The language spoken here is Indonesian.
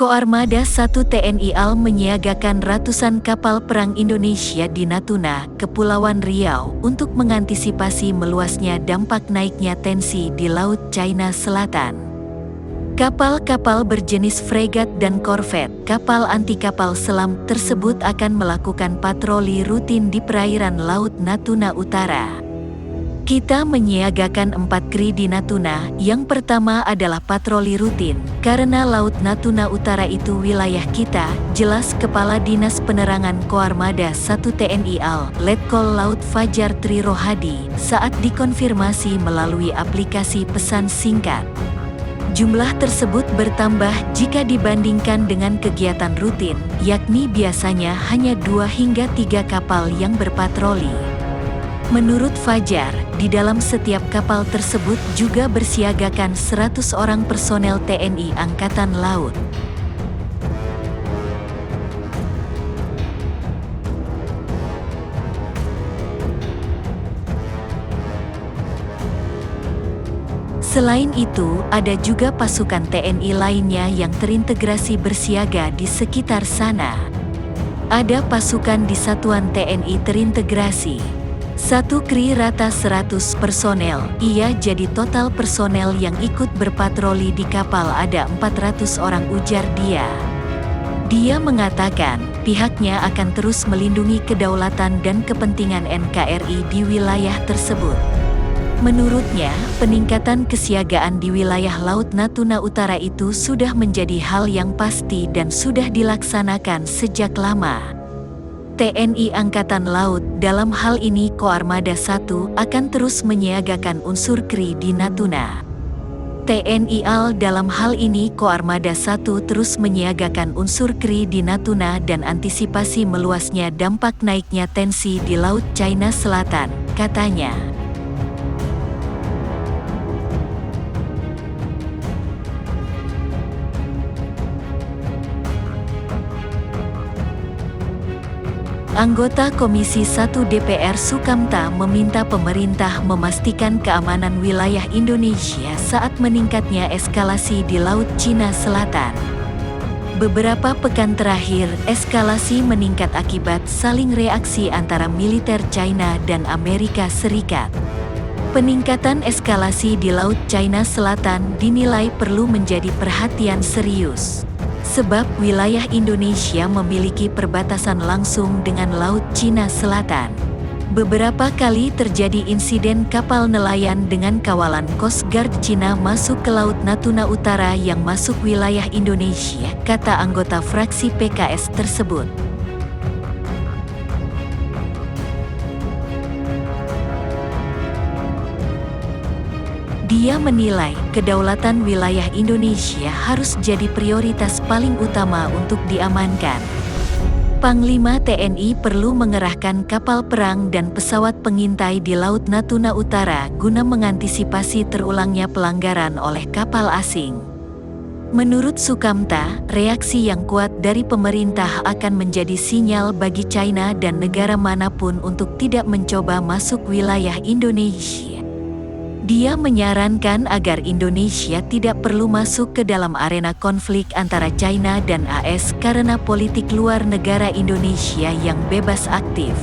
Koarmada 1 TNI AL menyiagakan ratusan kapal perang Indonesia di Natuna, Kepulauan Riau, untuk mengantisipasi meluasnya dampak naiknya tensi di Laut China Selatan. Kapal-kapal berjenis fregat dan korvet, kapal anti-kapal selam tersebut akan melakukan patroli rutin di perairan Laut Natuna Utara. Kita menyiagakan 4 KRI di Natuna. Yang pertama adalah patroli rutin, karena Laut Natuna Utara itu wilayah kita, jelas Kepala Dinas Penerangan Koarmada 1 TNI AL, Letkol Laut Fajar Tri Rohadi, saat dikonfirmasi melalui aplikasi pesan singkat. Jumlah tersebut bertambah jika dibandingkan dengan kegiatan rutin, yakni biasanya hanya 2 hingga 3 kapal yang berpatroli. Menurut Fajar, di dalam setiap kapal tersebut juga bersiagakan 100 orang personel TNI Angkatan Laut. Selain itu, ada juga pasukan TNI lainnya yang terintegrasi bersiaga di sekitar sana. Ada pasukan di Satuan TNI terintegrasi. 1 KRI rata 100 personel, ia jadi total personel yang ikut berpatroli di kapal ada 400 orang, ujar dia. Dia mengatakan, pihaknya akan terus melindungi kedaulatan dan kepentingan NKRI di wilayah tersebut. Menurutnya, peningkatan kesiagaan di wilayah Laut Natuna Utara itu sudah menjadi hal yang pasti dan sudah dilaksanakan sejak lama. TNI Angkatan Laut, dalam hal ini Koarmada 1, akan terus menyiagakan unsur KRI di Natuna. TNI AL dalam hal ini Koarmada 1 terus menyiagakan unsur KRI di Natuna dan antisipasi meluasnya dampak naiknya tensi di Laut China Selatan, katanya. Anggota Komisi 1 DPR Sukamta meminta pemerintah memastikan keamanan wilayah Indonesia saat meningkatnya eskalasi di Laut Cina Selatan. Beberapa pekan terakhir, eskalasi meningkat akibat saling reaksi antara militer China dan Amerika Serikat. Peningkatan eskalasi di Laut China Selatan dinilai perlu menjadi perhatian serius. Sebab wilayah Indonesia memiliki perbatasan langsung dengan Laut Cina Selatan. Beberapa kali terjadi insiden kapal nelayan dengan kawalan Coast Guard Cina masuk ke Laut Natuna Utara yang masuk wilayah Indonesia, kata anggota fraksi PKS tersebut. Dia menilai, kedaulatan wilayah Indonesia harus jadi prioritas paling utama untuk diamankan. Panglima TNI perlu mengerahkan kapal perang dan pesawat pengintai di Laut Natuna Utara guna mengantisipasi terulangnya pelanggaran oleh kapal asing. Menurut Sukamta, reaksi yang kuat dari pemerintah akan menjadi sinyal bagi China dan negara manapun untuk tidak mencoba masuk wilayah Indonesia. Dia menyarankan agar Indonesia tidak perlu masuk ke dalam arena konflik antara China dan AS karena politik luar negara Indonesia yang bebas aktif.